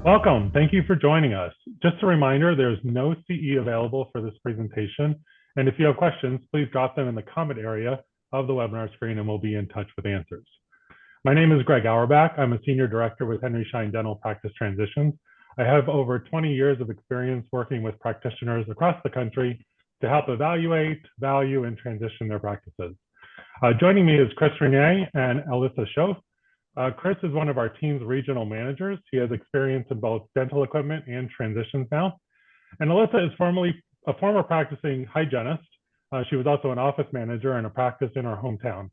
Welcome. Thank you for joining us. Just a reminder, there's no CE available for this presentation. And if you have questions, please drop them in the comment area of the webinar screen and we'll be in touch with answers. My name is Greg Auerbach. I'm a Senior Director with Henry Schein Dental Practice Transitions. I have over 20 years of experience working with practitioners across the country to help evaluate, value, and transition their practices. Joining me is Chris Renier and Alyssa Schoaf. Chris is one of our team's regional managers. He has experience in both dental equipment and transitions now. And Alyssa is a former practicing hygienist. She was also an office manager in a practice in our hometown.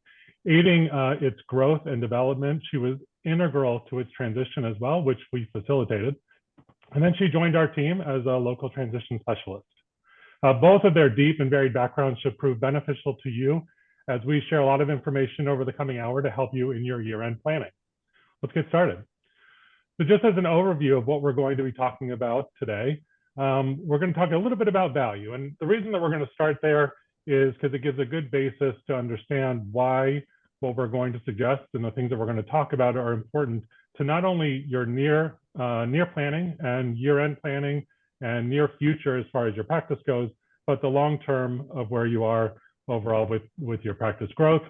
Aiding its growth and development, she was integral to its transition as well, which we facilitated. And then she joined our team as a local transition specialist. Both of their deep and varied backgrounds should prove beneficial to you as we share a lot of information over the coming hour to help you in your year-end planning. Let's get started. So just as an overview of what we're going to be talking about today, we're going to talk a little bit about value. And the reason that we're going to start there is because it gives a good basis to understand why what we're going to suggest and the things that we're going to talk about are important to not only your near planning and year-end planning and near future as far as your practice goes, but the long term of where you are overall with your practice growth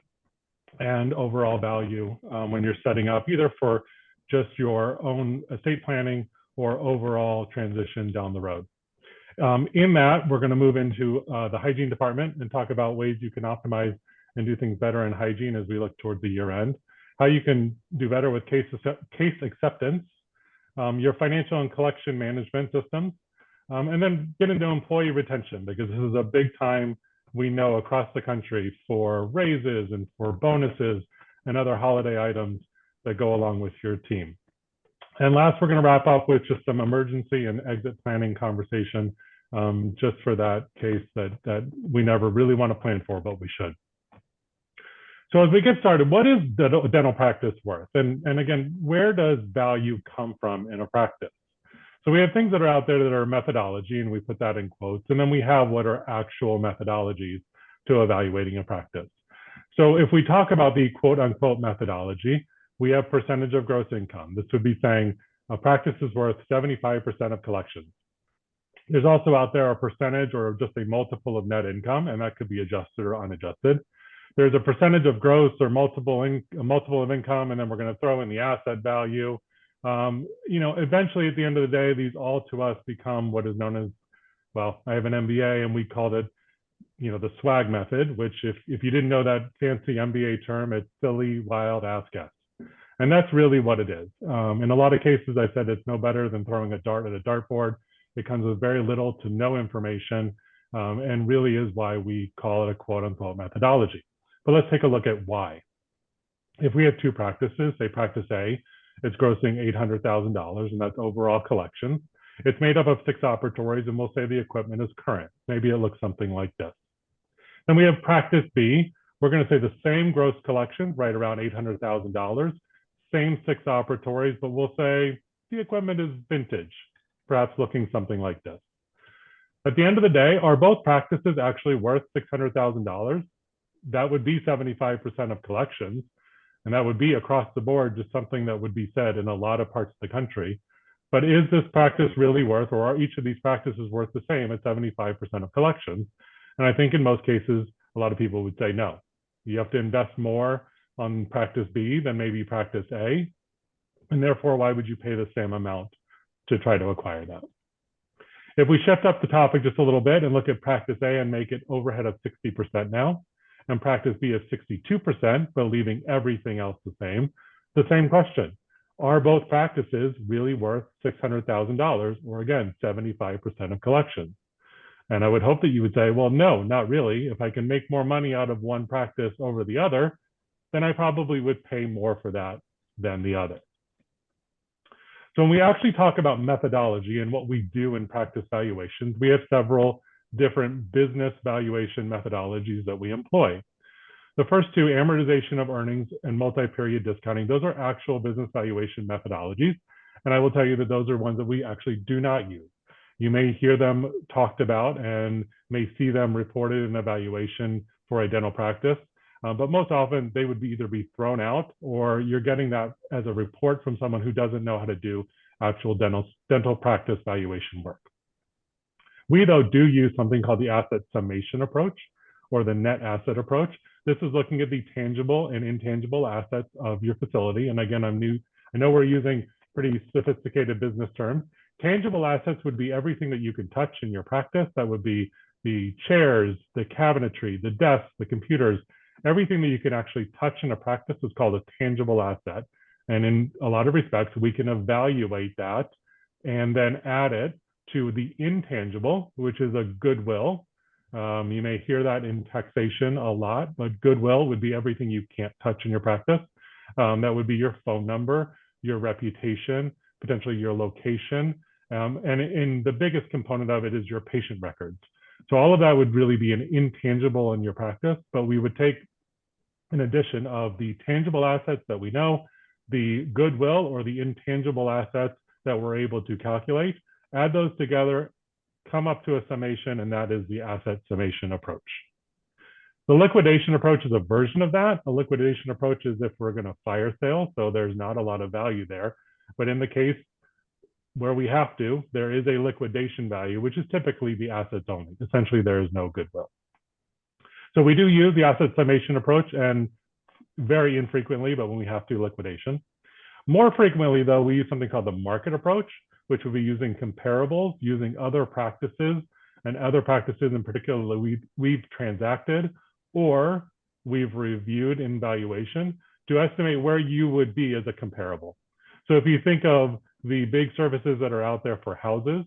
and overall value when you're setting up either for just your own estate planning or overall transition down the road. In that, we're going to move into the hygiene department and talk about ways you can optimize and do things better in hygiene as we look towards the year end, how you can do better with case acceptance, your financial and collection management systems, and then get into employee retention, because this is a big time we know across the country for raises and for bonuses and other holiday items that go along with your team. And last, we're going to wrap up with just some emergency and exit planning conversation, just for that case that we never really want to plan for, but we should. So as we get started, what is dental practice worth? And again, where does value come from in a practice? So we have things that are out there that are methodology, and we put that in quotes. And then we have what are actual methodologies to evaluating a practice. So if we talk about the quote unquote methodology, we have percentage of gross income. This would be saying a practice is worth 75% of collections. There's also out there a percentage or just a multiple of net income, and that could be adjusted or unadjusted. There's a percentage of gross or multiple of income, and then we're going to throw in the asset value. Eventually at the end of the day, these all to us become what is known as, well, I have an MBA and we called it, the swag method, which if you didn't know that fancy MBA term, it's silly, wild, ass guess. And that's really what it is. In a lot of cases, I said it's no better than throwing a dart at a dartboard. It comes with very little to no information, and really is why we call it a quote unquote methodology. But let's take a look at why. If we have two practices, say practice A, it's grossing $800,000, and that's overall collection. It's made up of 6 operatories, and we'll say the equipment is current. Maybe it looks something like this. Then we have practice B. We're going to say the same gross collection, right around $800,000, same 6 operatories, but we'll say the equipment is vintage, perhaps looking something like this. At the end of the day, are both practices actually worth $600,000? That would be 75% of collections. And that would be across the board, just something that would be said in a lot of parts of the country. But is this practice really worth, or are each of these practices worth the same at 75% of collections? And I think in most cases, a lot of people would say no. You have to invest more on practice B than maybe practice A. And therefore, why would you pay the same amount to try to acquire that? If we shift up the topic just a little bit and look at practice A and make it overhead of 60% now, and practice B is 62%, but leaving everything else the same question. Are both practices really worth $600,000, or again, 75% of collections? And I would hope that you would say, well, no, not really. If I can make more money out of one practice over the other, then I probably would pay more for that than the other. So when we actually talk about methodology and what we do in practice valuations, we have several different business valuation methodologies that we employ. The first two, amortization of earnings and multi-period discounting, those are actual business valuation methodologies. And I will tell you that those are ones that we actually do not use. You may hear them talked about and may see them reported in evaluation for a dental practice, but most often they would either be thrown out or you're getting that as a report from someone who doesn't know how to do actual dental practice valuation work. We, though, do use something called the asset summation approach or the net asset approach. This is looking at the tangible and intangible assets of your facility. And again, I know we're using pretty sophisticated business terms. Tangible assets would be everything that you can touch in your practice. That would be the chairs, the cabinetry, the desks, the computers. Everything that you can actually touch in a practice is called a tangible asset. And in a lot of respects, we can evaluate that and then add it to the intangible, which is a goodwill. You may hear that in taxation a lot, but goodwill would be everything you can't touch in your practice. That would be your phone number, your reputation, potentially your location. And the biggest component of it is your patient records. So all of that would really be an intangible in your practice, but we would take an addition of the tangible assets that we know, the goodwill or the intangible assets that we're able to calculate, add those together, come up to a summation, and that is the asset summation approach. The liquidation approach is a version of that. The liquidation approach is if we're going to fire sale, so there's not a lot of value there. But in the case where we have to, there is a liquidation value, which is typically the assets only. Essentially, there is no goodwill. So we do use the asset summation approach, and very infrequently, but when we have to, liquidation. More frequently, though, we use something called the market approach, which will be using comparables, using other practices, and other practices in particular we've transacted or we've reviewed in valuation to estimate where you would be as a comparable. So if you think of the big services that are out there for houses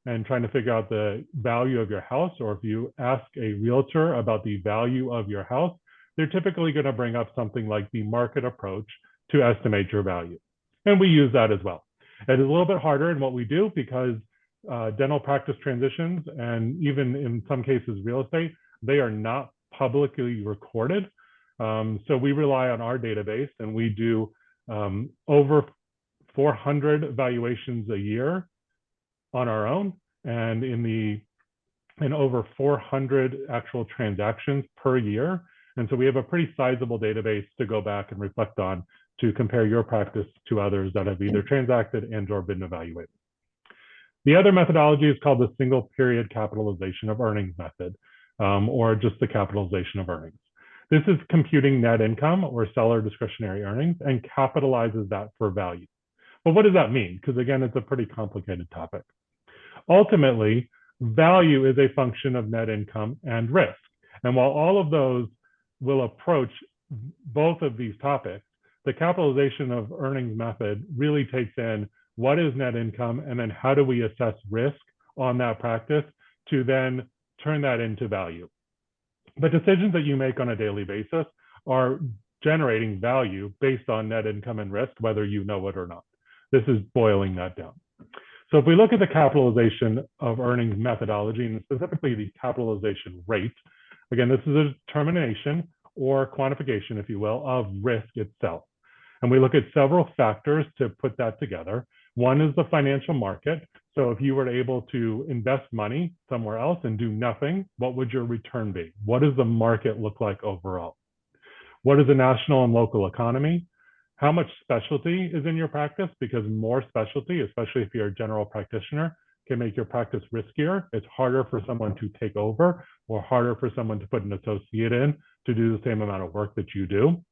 and trying to figure out the value of your house, or if you ask a realtor about the value of your house, they're typically going to bring up something like the market approach to estimate your value. And we use that as well. It is a little bit harder in what we do because dental practice transitions, and even in some cases real estate, they are not publicly recorded. So we rely on our database, and we do over 400 valuations a year on our own, and in over 400 actual transactions per year. And so we have a pretty sizable database to go back and reflect on to compare your practice to others that have either transacted and or been evaluated. The other methodology is called the single period capitalization of earnings method, or just the capitalization of earnings. This is computing net income or seller discretionary earnings and capitalizes that for value. But what does that mean? Because again, it's a pretty complicated topic. Ultimately, value is a function of net income and risk. And while all of those will approach both of these topics, the capitalization of earnings method really takes in what is net income and then how do we assess risk on that practice to then turn that into value. The decisions that you make on a daily basis are generating value based on net income and risk, whether you know it or not. This is boiling that down. So if we look at the capitalization of earnings methodology, and specifically the capitalization rate, again, this is a determination or quantification, if you will, of risk itself. And we look at several factors to put that together. One is the financial market. So if you were able to invest money somewhere else and do nothing, what would your return be? What does the market look like overall? What is the national and local economy? How much specialty is in your practice? Because more specialty, especially if you're a general practitioner, can make your practice riskier. It's harder for someone to take over or harder for someone to put an associate in to do the same amount of work that you do.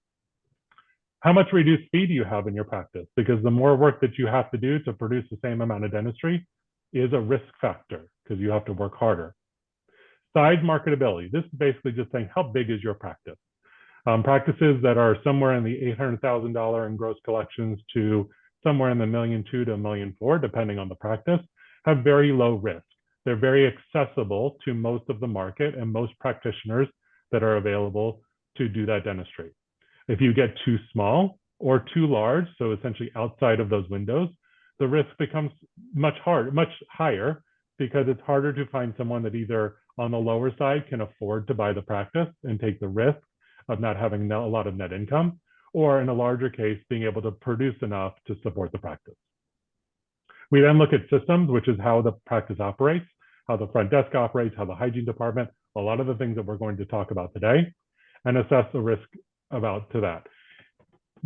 How much reduced fee do you have in your practice? Because the more work that you have to do to produce the same amount of dentistry is a risk factor because you have to work harder. Size marketability. This is basically just saying how big is your practice? Practices that are somewhere in the $800,000 in gross collections to somewhere in the $1.2 million to $1.4 million, depending on the practice, have very low risk. They're very accessible to most of the market and most practitioners that are available to do that dentistry. If you get too small or too large, so essentially outside of those windows, the risk becomes much higher because it's harder to find someone that either on the lower side can afford to buy the practice and take the risk of not having a lot of net income, or in a larger case, being able to produce enough to support the practice. We then look at systems, which is how the practice operates, how the front desk operates, how the hygiene department, a lot of the things that we're going to talk about today, and assess the risk about to that.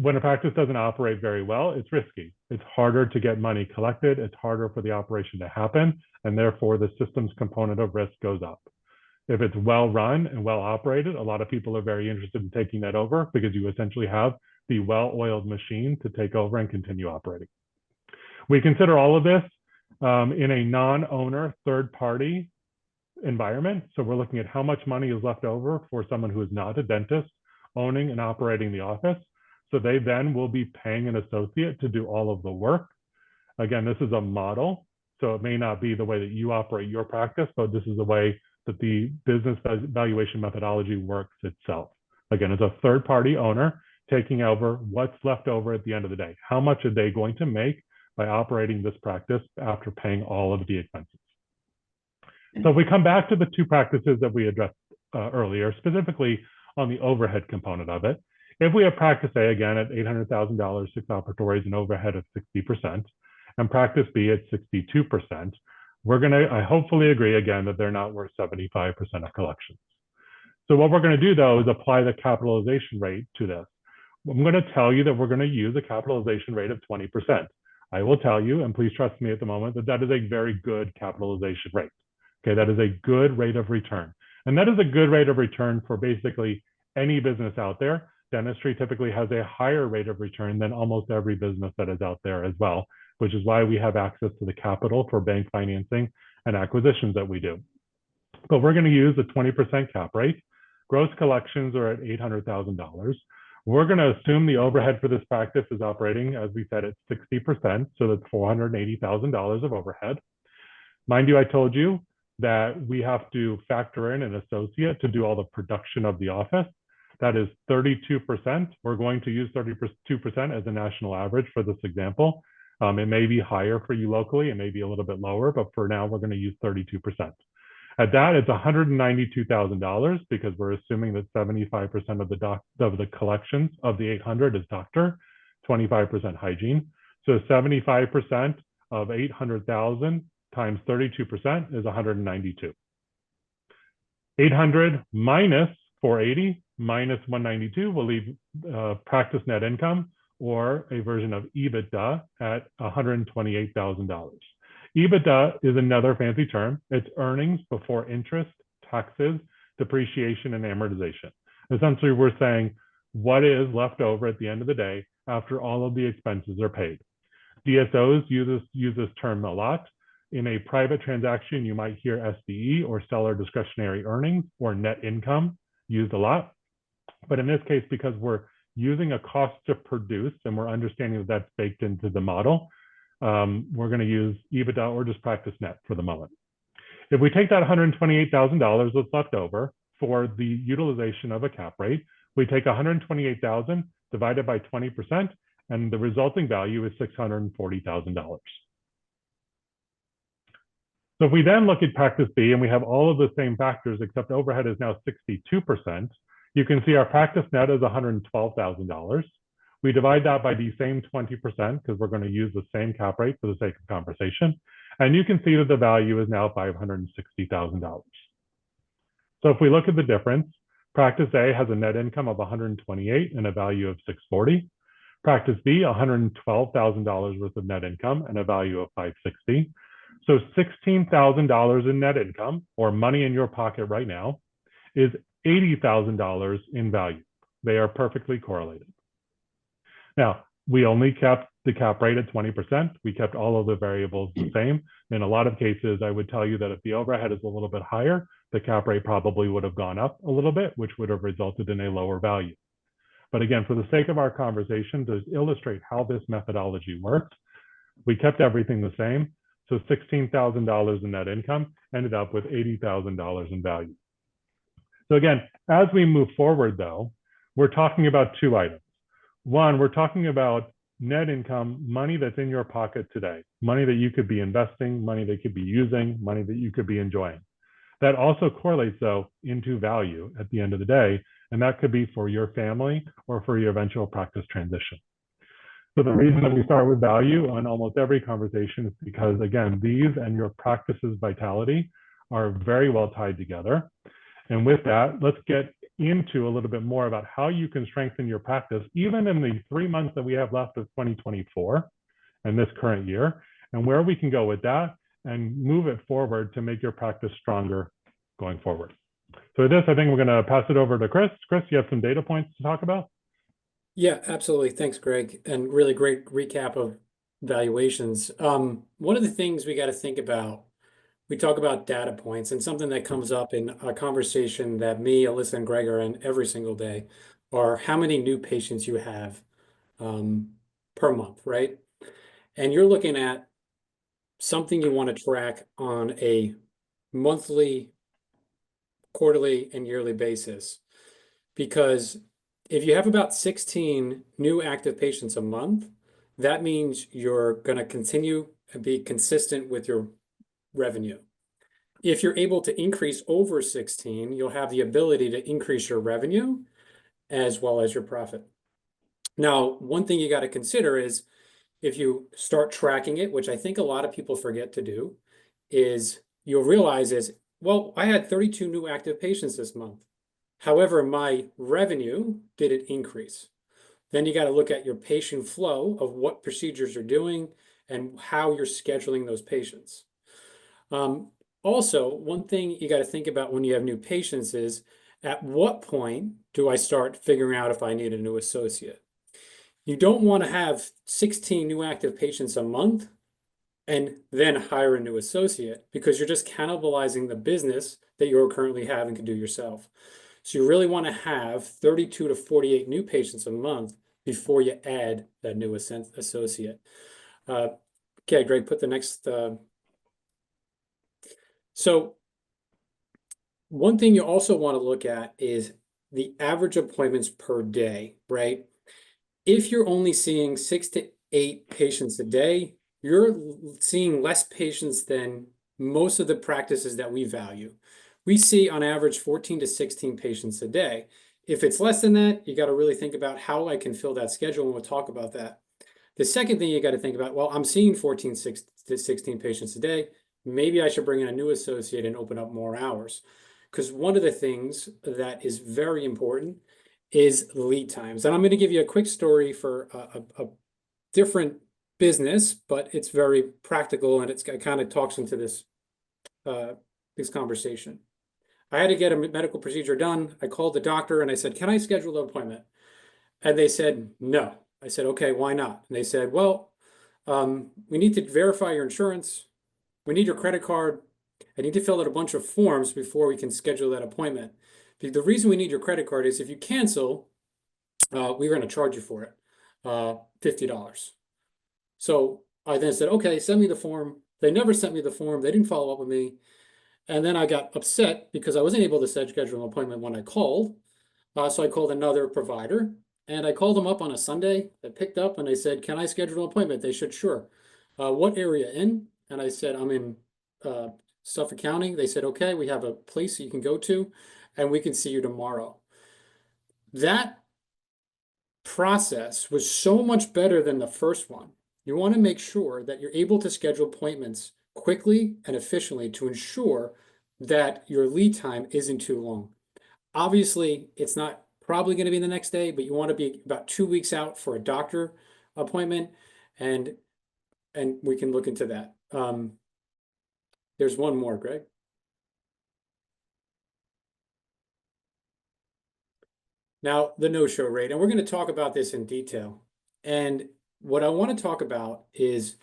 when a practice doesn't operate very well, it's risky. It's harder to get money collected. It's harder for the operation to happen. And therefore, the systems component of risk goes up. If it's well run and well operated, a lot of people are very interested in taking that over because you essentially have the well-oiled machine to take over and continue operating. We consider all of this in a non-owner third-party environment. So we're looking at how much money is left over for someone who is not a dentist owning and operating the office. So they then will be paying an associate to do all of the work. Again, this is a model. So it may not be the way that you operate your practice, but this is the way that the business valuation methodology works itself. Again, as a third-party owner taking over what's left over at the end of the day. How much are they going to make by operating this practice after paying all of the expenses? So if we come back to the two practices that we addressed earlier, specifically on the overhead component of it, if we have practice A, again, at $800,000, 6 operatories, and overhead of 60%, and practice B at 62%, we're going to hopefully agree again that they're not worth 75% of collections. So what we're going to do, though, is apply the capitalization rate to this. I'm going to tell you that we're going to use a capitalization rate of 20%. I will tell you, and please trust me at the moment, that that is a very good capitalization rate. Okay, that is a good rate of return. And that is a good rate of return for basically any business out there. Dentistry typically has a higher rate of return than almost every business that is out there as well, which is why we have access to the capital for bank financing and acquisitions that we do. But we're going to use a 20% cap rate. Gross collections are at $800,000. We're going to assume the overhead for this practice is operating, as we said, at 60%. So that's $480,000 of overhead. Mind you, I told you that we have to factor in an associate to do all the production of the office. That is 32%. We're going to use 32% as a national average for this example. It may be higher for you locally. It may be a little bit lower, but for now, we're going to use 32%. At that, it's $192,000 because we're assuming that 75% of the collections of the 800 is doctor, 25% hygiene. So 75% of 800,000 times 32% is 192. 800 minus 480 minus 192 will leave practice net income, or a version of EBITDA, at $128,000. EBITDA is another fancy term. It's earnings before interest, taxes, depreciation, and amortization. Essentially, we're saying what is left over at the end of the day after all of the expenses are paid. DSOs use this term a lot. In a private transaction, you might hear SDE, or seller discretionary earnings, or net income used a lot. But in this case, because we're using a cost to produce and we're understanding that that's baked into the model, we're going to use EBITDA or just practice net for the moment. If we take that $128,000 that's left over for the utilization of a cap rate, we take $128,000 divided by 20%, and the resulting value is $640,000. So if we then look at practice B and we have all of the same factors except overhead is now 62%, you can see our practice net is $112,000. We divide that by the same 20% because we're going to use the same cap rate for the sake of conversation. And you can see that the value is now $560,000. So if we look at the difference, practice A has a net income of $128 and a value of $640. Practice B, $112,000 worth of net income and a value of $560. So $16,000 in net income, or money in your pocket right now, is $80,000 in value. They are perfectly correlated. Now, we only kept the cap rate at 20%. We kept all of the variables the same. In a lot of cases, I would tell you that if the overhead is a little bit higher, the cap rate probably would have gone up a little bit, which would have resulted in a lower value. But again, for the sake of our conversation, to illustrate how this methodology works, we kept everything the same. So $16,000 in net income ended up with $80,000 in value. So again, as we move forward, though, we're talking about two items. One, we're talking about net income, money that's in your pocket today, money that you could be investing, money that you could be using, money that you could be enjoying. That also correlates, though, into value at the end of the day, and that could be for your family or for your eventual practice transition. So the reason that we start with value on almost every conversation is because, again, these and your practice's vitality are very well tied together. And with that, let's get into a little bit more about how you can strengthen your practice, even in the 3 months that we have left of 2024 and this current year, and where we can go with that and move it forward to make your practice stronger going forward. So with this, I think we're going to pass it over to Chris. Chris, you have some data points to talk about? Yeah, absolutely. Thanks, Greg. And really great recap of valuations. One of the things we got to think about, we talk about data points, and something that comes up in a conversation that me, Alyssa, and Greg are in every single day are how many new patients you have per month, right? And you're looking at something you want to track on a monthly, quarterly, and yearly basis. Because if you have about 16 new active patients a month, that means you're going to continue and be consistent with your revenue. If you're able to increase over 16, you'll have the ability to increase your revenue as well as your profit. Now, one thing you got to consider is if you start tracking it, which I think a lot of people forget to do, is you'll realize is, well, I had 32 new active patients this month. However, my revenue didn't increase. Then you got to look at your patient flow of what procedures you're doing and how you're scheduling those patients. Also, one thing you got to think about when you have new patients is at what point do I start figuring out if I need a new associate? You don't want to have 16 new active patients a month and then hire a new associate because you're just cannibalizing the business that you're currently having to do yourself. So you really want to have 32 to 48 new patients a month before you add that new associate. Okay, Greg, put the next. So one thing you also want to look at is the average appointments per day, right? If you're only seeing 6 to 8 patients a day, you're seeing less patients than most of the practices that we value. We see on average 14 to 16 patients a day. If it's less than that, you got to really think about how I can fill that schedule, and we'll talk about that. The second thing you got to think about, well, I'm seeing 14 to 16 patients a day. Maybe I should bring in a new associate and open up more hours. Because one of the things that is very important is lead times. And I'm going to give you a quick story for a different business, but it's very practical and it kind of talks into this conversation. I had to get a medical procedure done. I called the doctor and I said, can I schedule the appointment? And they said, no. I said, okay, why not? And they said, well, we need to verify your insurance. We need your credit card. I need to fill out a bunch of forms before we can schedule that appointment. The reason we need your credit card is if you cancel, we're going to charge you for it, $50. So I then said, okay, send me the form. They never sent me the form. They didn't follow up with me. And then I got upset because I wasn't able to schedule an appointment when I called. So I called another provider and I called them up on a Sunday. They picked up and they said, can I schedule an appointment? They said, sure. What area in? And I said, I'm in Suffolk County. They said, okay, we have a place you can go to and we can see you tomorrow. That process was so much better than the first one. You want to make sure that you're able to schedule appointments quickly and efficiently to ensure that your lead time isn't too long. Obviously, it's not probably going to be the next day, but you want to be about 2 weeks out for a doctor appointment, and we can look into that. There's one more, Greg. Now, the no-show rate, and we're going to talk about this in detail. And what I want to talk about is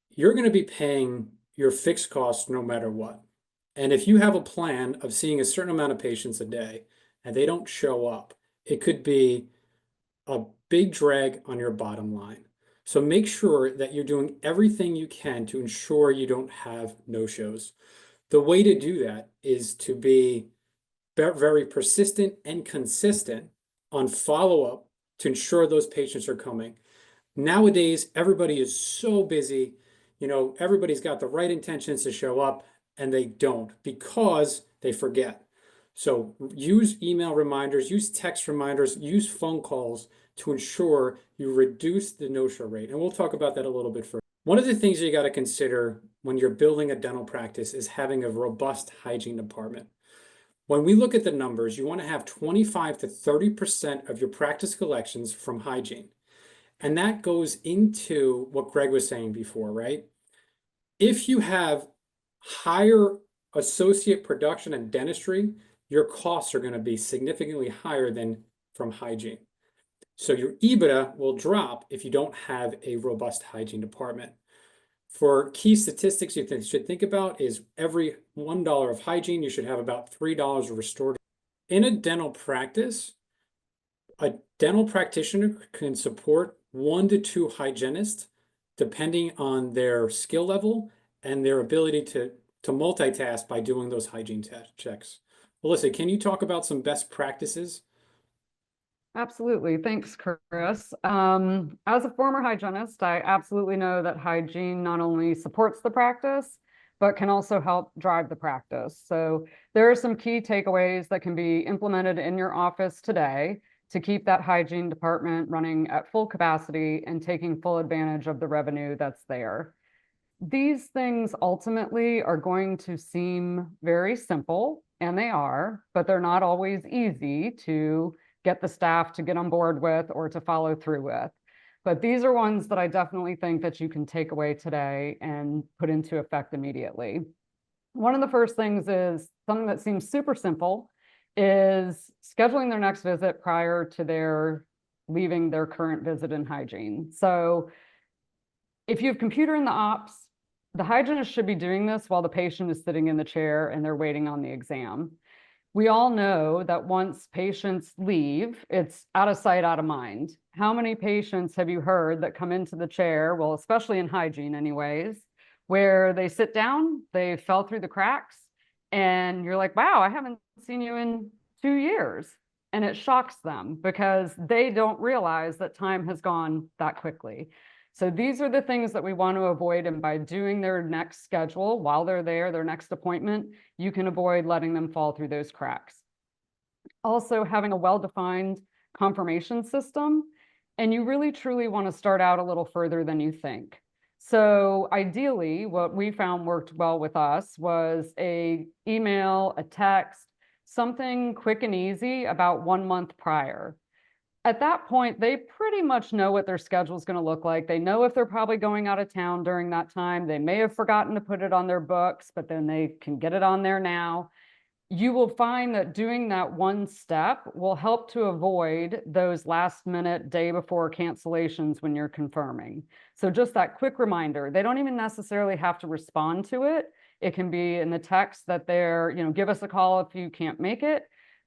you're going to be paying your fixed costs no matter what. And if you have a plan of seeing a certain amount of patients a day and they don't show up, it could be a big drag on your bottom line. So make sure that you're doing everything you can to ensure you don't have no-shows. The way to do that is to be very persistent and consistent on follow-up to ensure those patients are coming. Nowadays, everybody is so busy. You know, everybody's got the right intentions to show up and they don't because they forget. So use email reminders, use text reminders, use phone calls to ensure you reduce the no-show rate. And we'll talk about that a little bit further. One of the things you got to consider when you're building a dental practice is having a robust hygiene department. When we look at the numbers, you want to have 25 to 30% of your practice collections from hygiene. And that goes into what Greg was saying before, right? If you have higher associate production and dentistry, your costs are going to be significantly higher than from hygiene. So your EBITDA will drop if you don't have a robust hygiene department. For key statistics you should think about is every $1 of hygiene, you should have about $3 of restorative. In a dental practice, a dental practitioner can support 1 to 2 hygienists, depending on their skill level and their ability to multitask by doing those hygiene checks. Melissa, can you talk about some best practices? Absolutely. Thanks, Chris. As a former hygienist, I absolutely know that hygiene not only supports the practice, but can also help drive the practice. So there are some key takeaways that can be implemented in your office today to keep that hygiene department running at full capacity and taking full advantage of the revenue that's there. These things ultimately are going to seem very simple, and they are, but they're not always easy to get the staff to get on board with or to follow through with. But these are ones that I definitely think that you can take away today and put into effect immediately. One of the first things is something that seems super simple is scheduling their next visit prior to their leaving their current visit in hygiene. So if you have computer in the ops, the hygienist should be doing this while the patient is sitting in the chair and they're waiting on the exam. We all know that once patients leave, it's out of sight, out of mind. How many patients have you heard that come into the chair, well, especially in hygiene anyways, where they sit down, they fell through the cracks, and you're like, wow, I haven't seen you in 2 years. And it shocks them because they don't realize that time has gone that quickly. So these are the things that we want to avoid. And by doing their next schedule while they're there, their next appointment, you can avoid letting them fall through those cracks. Also, having a well-defined confirmation system. And you really truly want to start out a little further than you think. So ideally, what we found worked well with us was an email, a text, something quick and easy about 1 month prior. At that point, they pretty much know what their schedule is going to look like. They know if they're probably going out of town during that time. They may have forgotten to put it on their books, but then they can get it on there now. You will find that doing that one step will help to avoid those last minute day before cancellations when you're confirming. So just that quick reminder, they don't even necessarily have to respond to it. It can be in the text that they're, give us a call if you can't make it.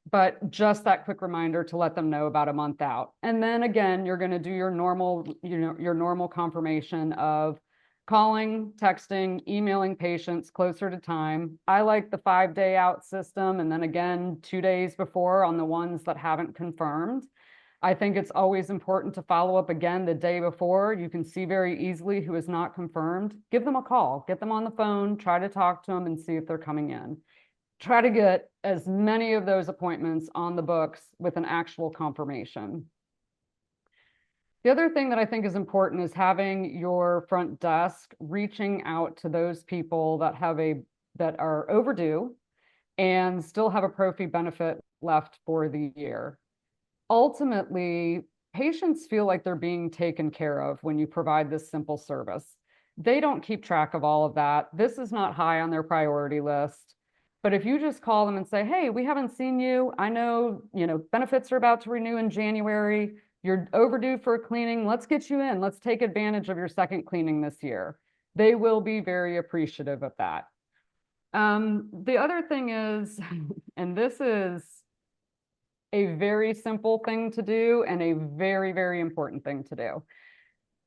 But just that quick reminder to let them know about a month out. And then again, you're going to do your normal confirmation of calling, texting, emailing patients closer to time. I like the 5-day out system. And then again, 2 days before on the ones that haven't confirmed. I think it's always important to follow up again the day before. You can see very easily who is not confirmed. Give them a call, get them on the phone, try to talk to them and see if they're coming in. Try to get as many of those appointments on the books with an actual confirmation. The other thing that I think is important is having your front desk reaching out to those people that are overdue and still have a pro fee benefit left for the year. Ultimately, patients feel like they're being taken care of when you provide this simple service. They don't keep track of all of that. This is not high on their priority list. But if you just call them and say, hey, we haven't seen you. I know, benefits are about to renew in January. You're overdue for a cleaning. Let's get you in. Let's take advantage of your second cleaning this year. They will be very appreciative of that. The other thing is, and this is a very simple thing to do and a very, very important thing to do.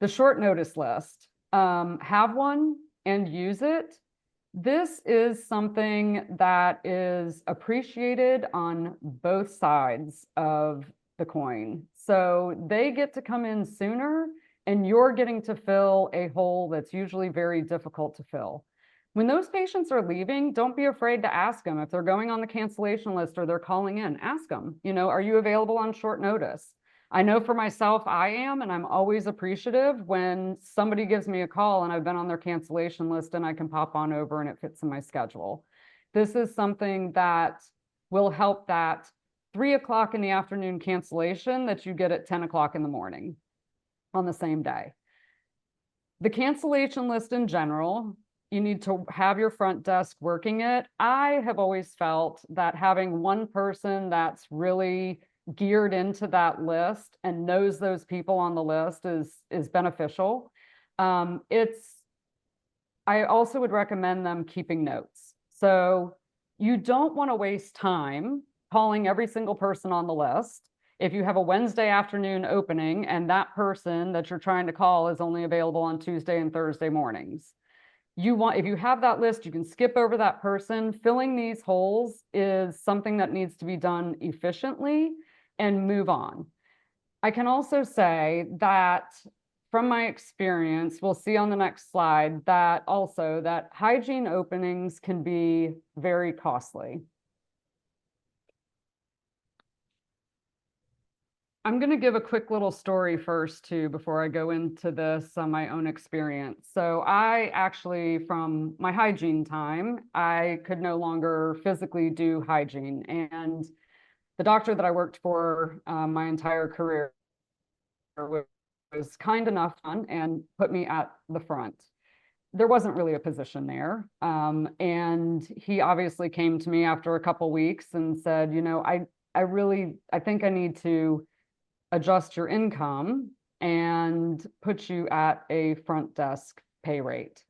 The short notice list. Have one and use it. This is something that is appreciated on both sides of the coin. So they get to come in sooner and you're getting to fill a hole that's usually very difficult to fill. When those patients are leaving, don't be afraid to ask them. If they're going on the cancellation list or they're calling in, ask them, are you available on short notice? I know for myself, I am, and I'm always appreciative when somebody gives me a call and I've been on their cancellation list and I can pop on over and it fits in my schedule. This is something that will help that 3 o'clock in the afternoon cancellation that you get at 10 o'clock in the morning on the same day. The cancellation list in general, you need to have your front desk working it. I have always felt that having one person that's really geared into that list and knows those people on the list is beneficial. I also would recommend them keeping notes. So you don't want to waste time calling every single person on the list. If you have a Wednesday afternoon opening and that person that you're trying to call is only available on Tuesday and Thursday mornings, if you have that list, you can skip over that person. Filling these holes is something that needs to be done efficiently and move on. I can also say that from my experience, we'll see on the next slide that hygiene openings can be very costly. I'm going to give a quick little story first too, before I go into this on my own experience. So I actually, from my hygiene time, I could no longer physically do hygiene. And the doctor that I worked for my entire career was kind enough and put me at the front. There wasn't really a position there. And he obviously came to me after a couple weeks and said, you know, I think I need to adjust your income and put you at a front desk pay rate.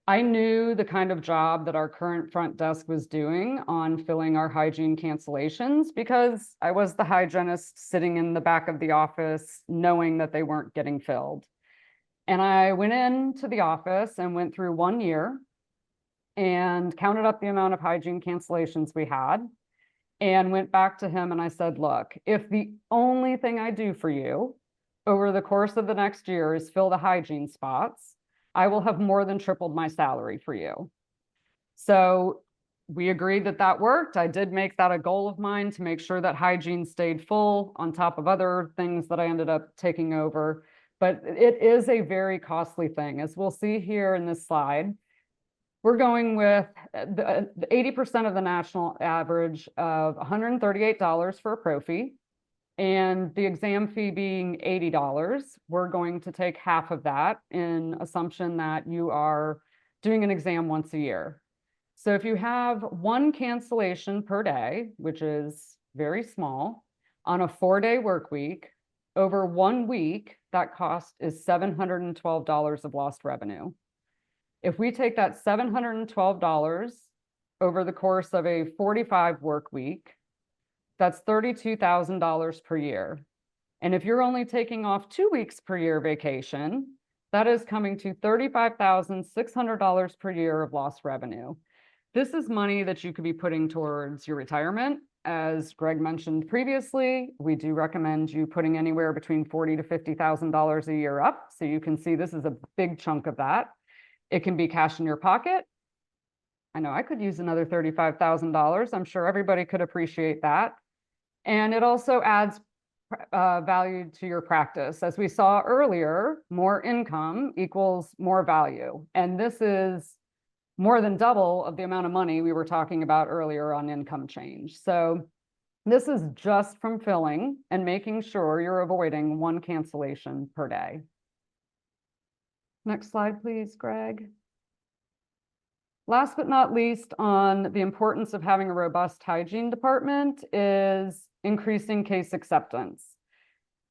I knew the kind of job that our current front desk was doing on filling our hygiene cancellations because I was the hygienist sitting in the back of the office knowing that they weren't getting filled. And I went into the office and went through 1 year and counted up the amount of hygiene cancellations we had and went back to him and I said, look, if the only thing I do for you over the course of the next year is fill the hygiene spots, I will have more than tripled my salary for you. So we agreed that that worked. I did make that a goal of mine to make sure that hygiene stayed full on top of other things that I ended up taking over. But it is a very costly thing. As we'll see here in this slide, we're going with the 80% of the national average of $138 for a pro fee, and the exam fee being $80. We're going to take half of that in assumption that you are doing an exam once a year. So if you have one cancellation per day, which is very small, on a 4-day work week, over 1 week, that cost is $712 of lost revenue. If we take that $712 over the course of a 45 work week, that's $32,000 per year. And if you're only taking off 2 weeks per year vacation, that is coming to $35,600 per year of lost revenue. This is money that you could be putting towards your retirement. As Greg mentioned previously, we do recommend you putting anywhere between $40,000 to $50,000 a year up. So you can see this is a big chunk of that. It can be cash in your pocket. I know I could use another $35,000. I'm sure everybody could appreciate that. And it also adds value to your practice. As we saw earlier, more income equals more value. And this is more than double of the amount of money we were talking about earlier on income change. So this is just from filling and making sure you're avoiding one cancellation per day. Next slide, please, Greg. Last but not least, on the importance of having a robust hygiene department is increasing case acceptance.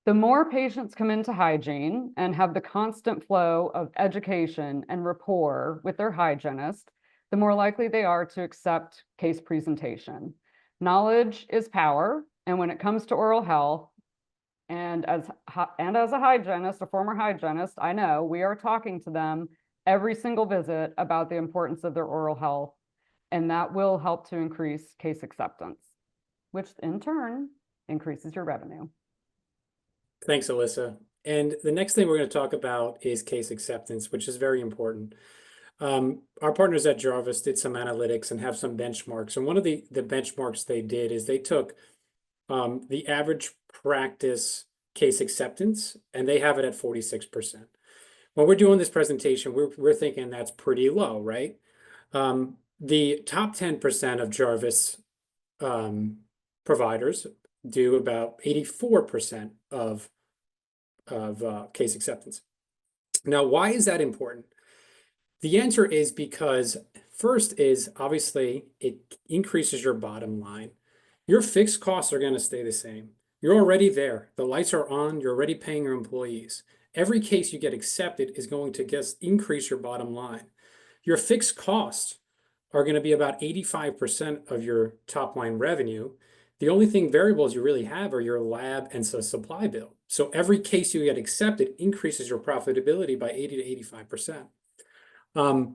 The more patients come into hygiene and have the constant flow of education and rapport with their hygienist, the more likely they are to accept case presentation. Knowledge is power, and when it comes to oral health, and as a hygienist, a former hygienist, I know we are talking to them every single visit about the importance of their oral health, and that will help to increase case acceptance, which in turn increases your revenue. Thanks, Alyssa. And the next thing we're going to talk about is case acceptance, which is very important. Our partners at Jarvis did some analytics and have some benchmarks. And one of the benchmarks they did is they took the average practice case acceptance, and they have it at 46%. When we're doing this presentation, we're thinking that's pretty low, right? The top 10% of Jarvis providers do about 84% of case acceptance. Now, why is that important? The answer is because first is obviously it increases your bottom line. Your fixed costs are going to stay the same. You're already there. The lights are on. You're already paying your employees. Every case you get accepted is going to just increase your bottom line. Your fixed costs are going to be about 85% of your top line revenue. The only thing variables you really have are your lab and supply bill. So every case you get accepted increases your profitability by 80 to 85%.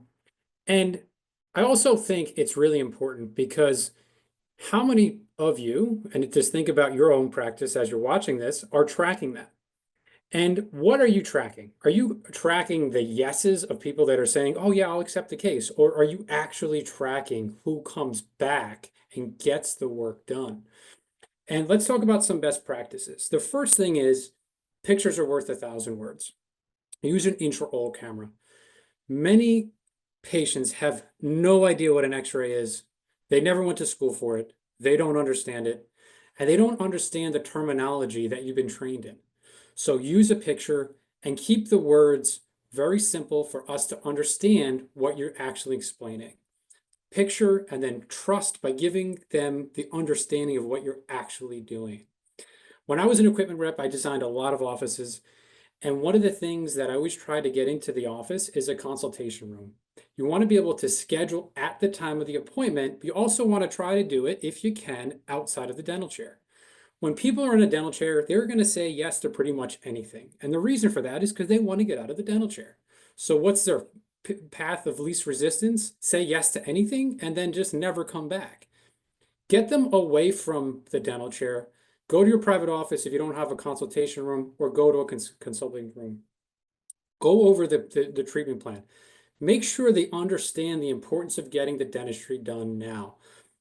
And I also think it's really important because how many of you, and just think about your own practice as you're watching this, are tracking that? And what are you tracking? Are you tracking the yeses of people that are saying, oh yeah, I'll accept the case? Or are you actually tracking who comes back and gets the work done? And let's talk about some best practices. The first thing is pictures are worth 1,000 words. Use an intraoral camera. Many patients have no idea what an X-ray is. They never went to school for it. They don't understand it. And they don't understand the terminology that you've been trained in. So use a picture and keep the words very simple for us to understand what you're actually explaining. Picture and then trust by giving them the understanding of what you're actually doing. When I was an equipment rep, I designed a lot of offices. And one of the things that I always try to get into the office is a consultation room. You want to be able to schedule at the time of the appointment. But you also want to try to do it, if you can, outside of the dental chair. When people are in a dental chair, they're going to say yes to pretty much anything. And the reason for that is because they want to get out of the dental chair. So what's their path of least resistance? Say yes to anything and then just never come back. Get them away from the dental chair. Go to your private office if you don't have a consultation room, or go to a consulting room. Go over the treatment plan. Make sure they understand the importance of getting the dentistry done now.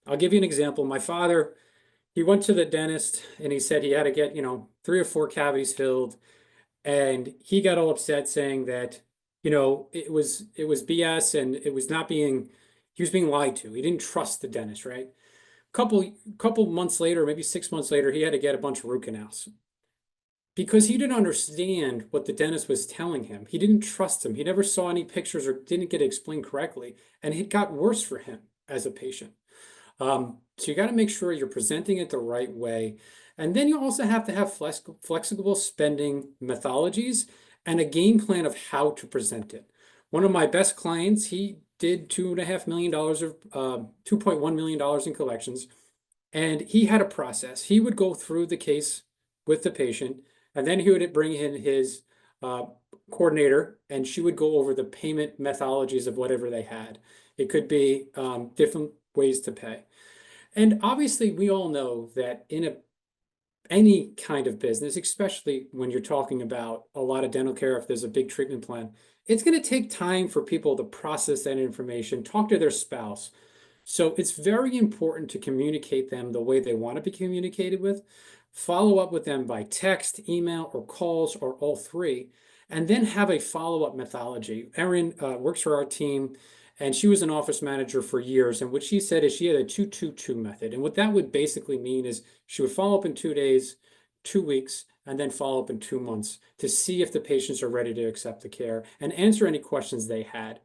I'll give you an example. My father, he went to the dentist and he said he had to get, 3 or 4 cavities filled. And he got all upset saying that, it was BS and it was not being, he was being lied to. He didn't trust the dentist, right? Couple months later, maybe 6 months later, he had to get a bunch of root canals because he didn't understand what the dentist was telling him. He didn't trust him. He never saw any pictures or didn't get it explained correctly. And it got worse for him as a patient. So you got to make sure you're presenting it the right way. And then you also have to have flexible spending methodologies and a game plan of how to present it. One of my best clients, he did $2.5 million of $2.1 million in collections. And he had a process. He would go through the case with the patient, and then he would bring in his coordinator, and she would go over the payment methodologies of whatever they had. It could be different ways to pay. And obviously, we all know that in any kind of business, especially when you're talking about a lot of dental care, if there's a big treatment plan, it's going to take time for people to process that information, talk to their spouse. So it's very important to communicate them the way they want to be communicated with, follow up with them by text, email, or calls, or all three, and then have a follow-up methodology. Erin works for our team, and she was an office manager for years. And what she said is she had a 2-2-2 method. And what that would basically mean is she would follow up in 2 days, 2 weeks, and then follow up in 2 months to see if the patients are ready to accept the care and answer any questions they had.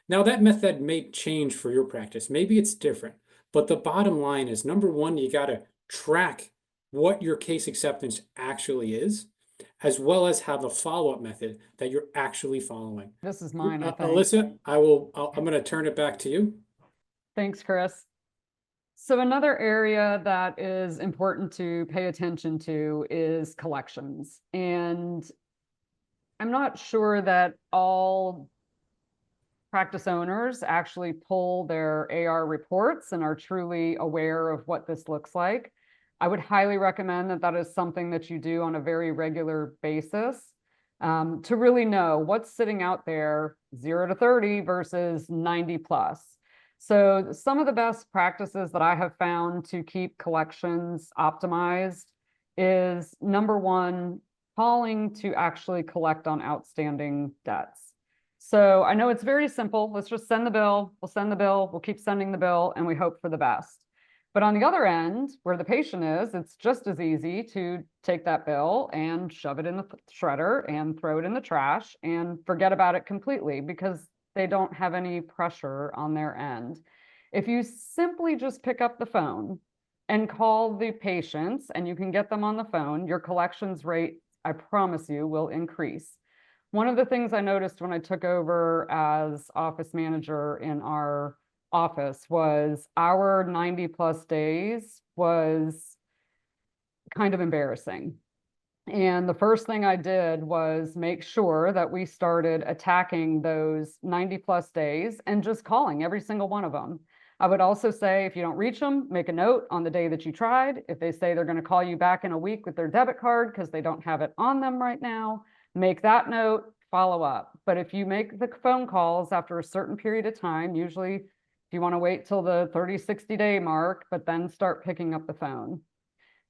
Now, that method may change for your practice. Maybe it's different. But the bottom line is, number one, you got to track what your case acceptance actually is, as well as have a follow-up method that you're actually following. This is mine, I think. Alyssa, I'm going to turn it back to you. Thanks, Chris. So another area that is important to pay attention to is collections. And I'm not sure that all practice owners actually pull their AR reports and are truly aware of what this looks like. I would highly recommend that that is something that you do on a very regular basis to really know what's sitting out there 0 to 30 versus 90 plus. So some of the best practices that I have found to keep collections optimized is, number one, calling to actually collect on outstanding debts. So I know it's very simple. Let's just send the bill. We'll send the bill. We'll keep sending the bill, and we hope for the best. But on the other end, where the patient is, it's just as easy to take that bill and shove it in the shredder and throw it in the trash and forget about it completely because they don't have any pressure on their end. If you simply just pick up the phone and call the patients and you can get them on the phone, your collections rate, I promise you, will increase. One of the things I noticed when I took over as office manager in our office was our 90+ days was kind of embarrassing. And the first thing I did was make sure that we started attacking those 90+ days and just calling every single one of them. I would also say, if you don't reach them, make a note on the day that you tried. If they say they're going to call you back in a week with their debit card because they don't have it on them right now, make that note, follow up. But if you make the phone calls after a certain period of time, usually if you want to wait till the 30-60 day mark, but then start picking up the phone.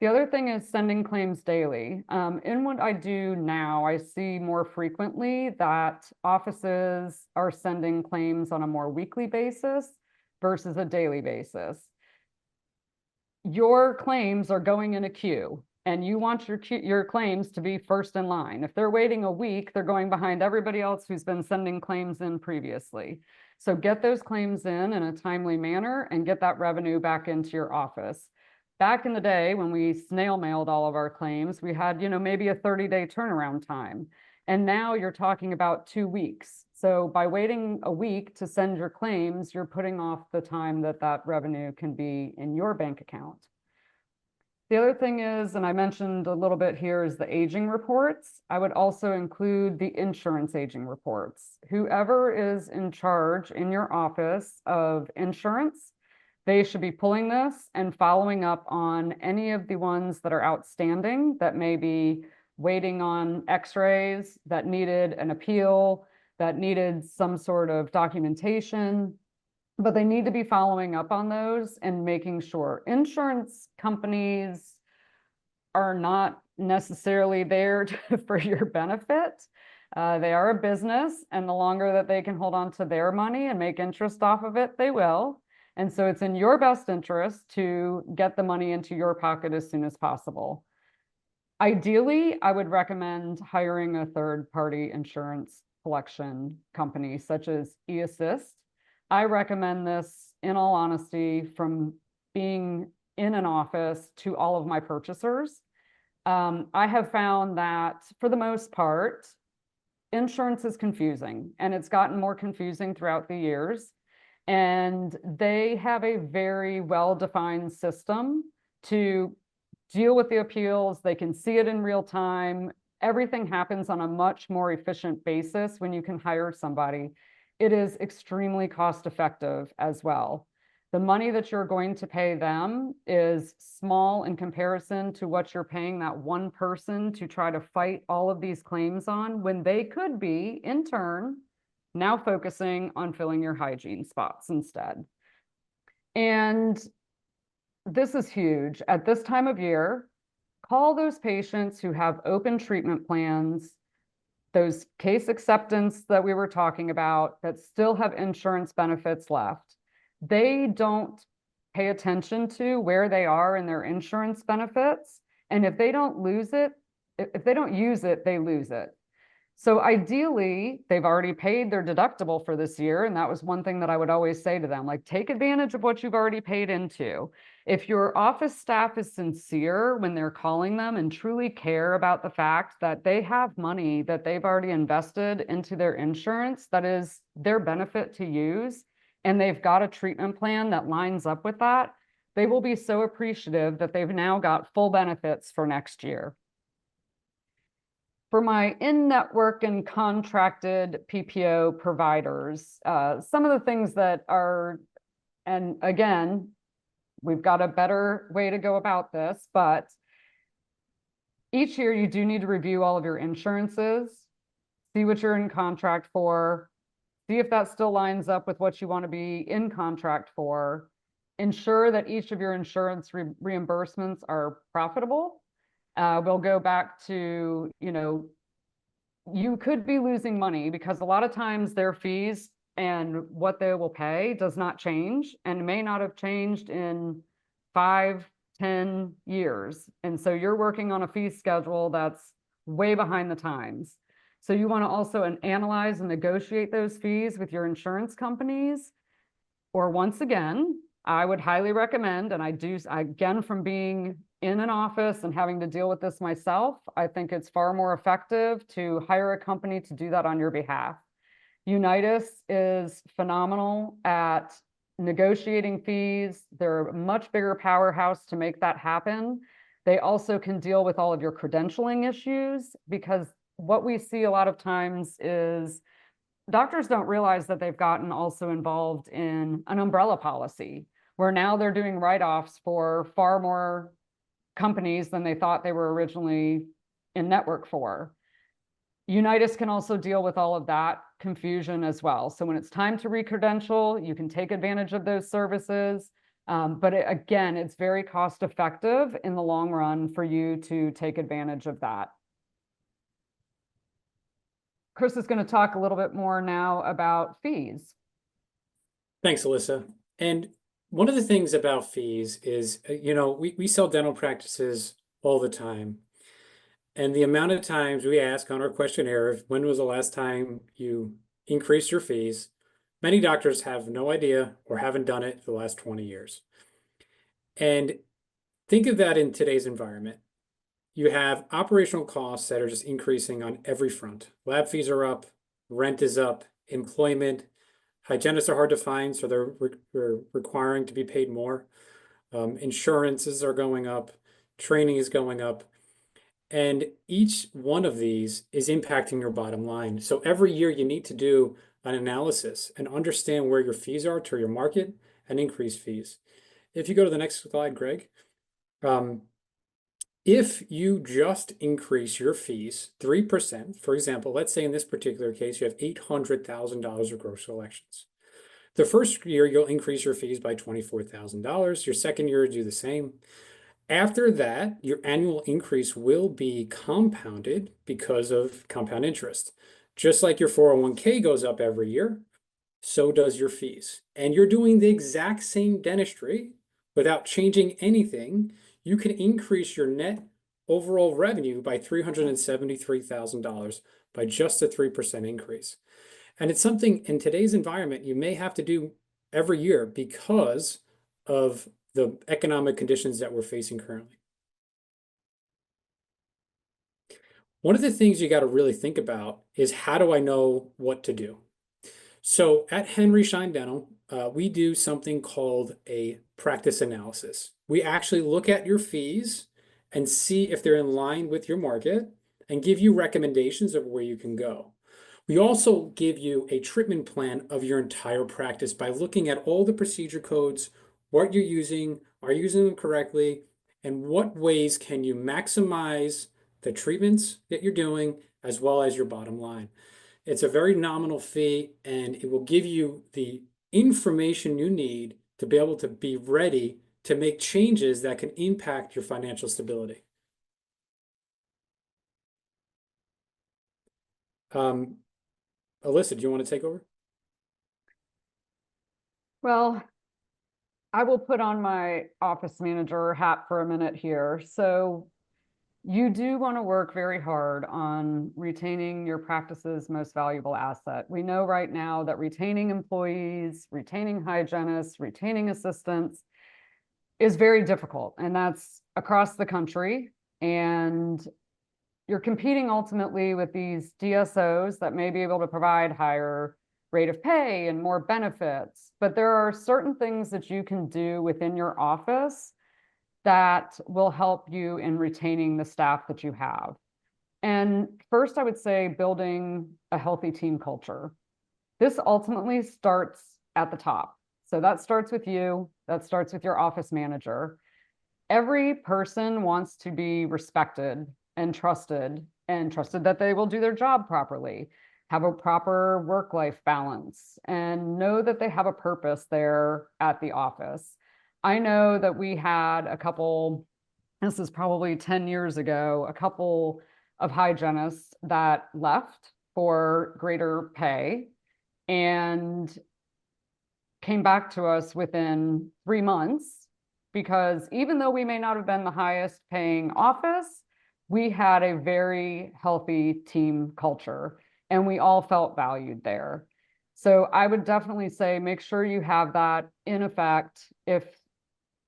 The other thing is sending claims daily. In what I do now, I see more frequently that offices are sending claims on a more weekly basis versus a daily basis. Your claims are going in a queue, and you want your claims to be first in line. If they're waiting a week, they're going behind everybody else who's been sending claims in previously. So get those claims in a timely manner and get that revenue back into your office. Back in the day when we snail mailed all of our claims, we had, maybe a 30-day turnaround time. And now you're talking about 2 weeks. So by waiting a week to send your claims, you're putting off the time that that revenue can be in your bank account. The other thing is, and I mentioned a little bit here, is the aging reports. I would also include the insurance aging reports. Whoever is in charge in your office of insurance, they should be pulling this and following up on any of the ones that are outstanding that may be waiting on x-rays, that needed an appeal, that needed some sort of documentation, but they need to be following up on those and making sure. Insurance companies are not necessarily there for your benefit. They are a business, and the longer that they can hold on to their money and make interest off of it, they will. And so it's in your best interest to get the money into your pocket as soon as possible. Ideally, I would recommend hiring a third-party insurance collection company such as eAssist. I recommend this, in all honesty, from being in an office to all of my purchasers. I have found that for the most part, insurance is confusing, and it's gotten more confusing throughout the years. And they have a very well-defined system to deal with the appeals. They can see it in real time. Everything happens on a much more efficient basis when you can hire somebody. It is extremely cost-effective as well. The money that you're going to pay them is small in comparison to what you're paying that one person to try to fight all of these claims on, when they could be, in turn, now focusing on filling your hygiene spots instead. And this is huge. At this time of year, call those patients who have open treatment plans, those case acceptance that we were talking about, that still have insurance benefits left. They don't pay attention to where they are in their insurance benefits. And if they don't use it, they lose it. So ideally, they've already paid their deductible for this year. And that was one thing that I would always say to them, like, take advantage of what you've already paid into. If your office staff is sincere when they're calling them and truly care about the fact that they have money that they've already invested into their insurance, that is their benefit to use, and they've got a treatment plan that lines up with that, they will be so appreciative that they've now got full benefits for next year. For my in-network and contracted PPO providers, some of the things that are, and again, we've got a better way to go about this, but each year you do need to review all of your insurances, see what you're in contract for, see if that still lines up with what you want to be in contract for, ensure that each of your insurance reimbursements are profitable. We'll go back to, you could be losing money because a lot of times their fees and what they will pay does not change and may not have changed in 5, 10 years. And so you're working on a fee schedule that's way behind the times. So you want to also analyze and negotiate those fees with your insurance companies. Or once again, I would highly recommend, and again, from being in an office and having to deal with this myself, I think it's far more effective to hire a company to do that on your behalf. Unitas is phenomenal at negotiating fees. They're a much bigger powerhouse to make that happen. They also can deal with all of your credentialing issues, because what we see a lot of times is doctors don't realize that they've gotten also involved in an umbrella policy, where now they're doing write-offs for far more companies than they thought they were originally in network for. Unitas can also deal with all of that confusion as well. So when it's time to recredential, you can take advantage of those services. But again, it's very cost effective in the long run for you to take advantage of that. Chris is going to talk a little bit more now about fees. Thanks, Alyssa. And one of the things about fees is, we sell dental practices all the time. And the amount of times we ask on our questionnaire, when was the last time you increased your fees? Many doctors have no idea or haven't done it for the last 20 years. And think of that in today's environment. You have operational costs that are just increasing on every front. Lab fees are up, rent is up, employment, hygienists are hard to find, so they're requiring to be paid more. Insurances are going up, training is going up. And each one of these is impacting your bottom line. So every year you need to do an analysis and understand where your fees are to your market and increase fees. If you go to the next slide, Greg, if you just increase your fees 3%, for example, let's say in this particular case, you have $800,000 of gross collections. The first year, you'll increase your fees by $24,000. Your second year, do the same. After that, your annual increase will be compounded because of compound interest. Just like your 401k goes up every year, so does your fees. And you're doing the exact same dentistry without changing anything. You can increase your net overall revenue by $373,000 by just a 3% increase. And it's something in today's environment you may have to do every year because of the economic conditions that we're facing currently. One of the things you got to really think about is, how do I know what to do? So at Henry Schein Dental, we do something called a practice analysis. We actually look at your fees and see if they're in line with your market and give you recommendations of where you can go. We also give you a treatment plan of your entire practice by looking at all the procedure codes, what you're using, are you using them correctly, and what ways can you maximize the treatments that you're doing as well as your bottom line. It's a very nominal fee, and it will give you the information you need to be able to be ready to make changes that can impact your financial stability. Alyssa, do you want to take over? Well, I will put on my office manager hat for a minute here. So you do want to work very hard on retaining your practice's most valuable asset. We know right now that retaining employees, retaining hygienists, retaining assistants is very difficult, and that's across the country. And you're competing ultimately with these DSOs that may be able to provide higher rate of pay and more benefits, but there are certain things that you can do within your office that will help you in retaining the staff that you have. And first, I would say building a healthy team culture. This ultimately starts at the top. So that starts with you, that starts with your office manager. Every person wants to be respected and trusted that they will do their job properly, have a proper work-life balance, and know that they have a purpose there at the office. I know that we had a couple, this is probably 10 years ago, a couple of hygienists that left for greater pay and came back to us within 3 months because even though we may not have been the highest paying office, we had a very healthy team culture and we all felt valued there. So I would definitely say make sure you have that in effect. If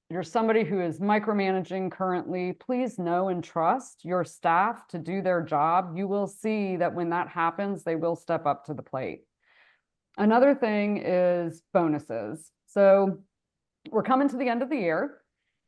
you're somebody who is micromanaging currently, please know and trust your staff to do their job. You will see that when that happens, they will step up to the plate. Another thing is bonuses. So we're coming to the end of the year,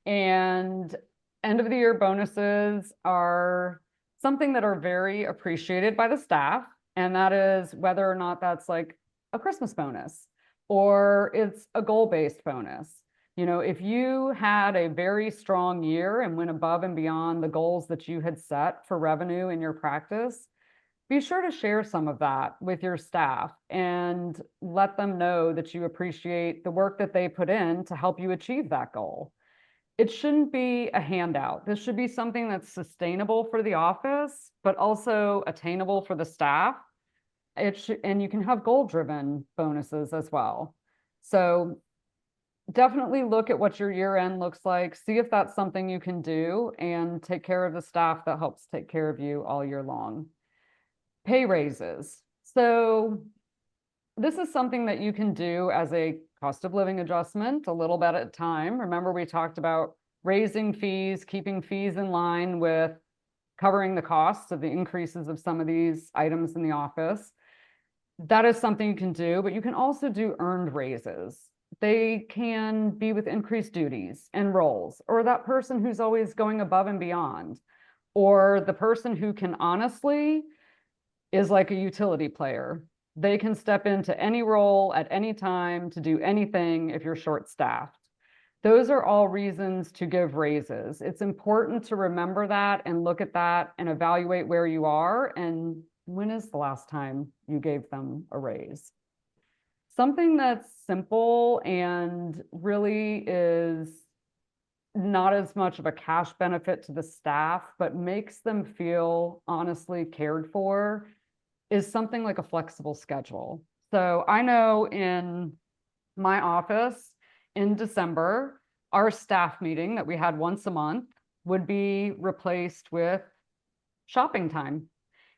and end of the year bonuses are something that are very appreciated by the staff. And that is whether or not that's like a Christmas bonus or it's a goal-based bonus. You know, if you had a very strong year and went above and beyond the goals that you had set for revenue in your practice, be sure to share some of that with your staff and let them know that you appreciate the work that they put in to help you achieve that goal. It shouldn't be a handout. This should be something that's sustainable for the office, but also attainable for the staff. And you can have goal-driven bonuses as well. So definitely look at what your year end looks like, see if that's something you can do, and take care of the staff that helps take care of you all year long. Pay raises. So this is something that you can do as a cost of living adjustment a little bit at a time. Remember, we talked about raising fees, keeping fees in line with covering the costs of the increases of some of these items in the office. That is something you can do, but you can also do earned raises. They can be with increased duties and roles, or that person who's always going above and beyond, or the person who can honestly is like a utility player. They can step into any role at any time to do anything if you're short-staffed. Those are all reasons to give raises. It's important to remember that and look at that and evaluate where you are and when is the last time you gave them a raise. Something that's simple and really is not as much of a cash benefit to the staff, but makes them feel honestly cared for, is something like a flexible schedule. So I know in my office in December, our staff meeting that we had once a month would be replaced with shopping time.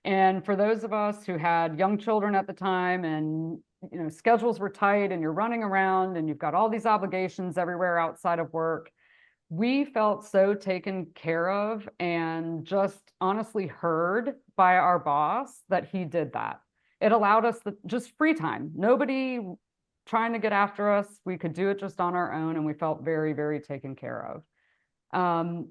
And for those of us who had young children at the time and schedules were tight and you're running around and you've got all these obligations everywhere outside of work, we felt so taken care of and just honestly heard by our boss that he did that. It allowed us just free time. Nobody trying to get after us. We could do it just on our own, and we felt very, very taken care of.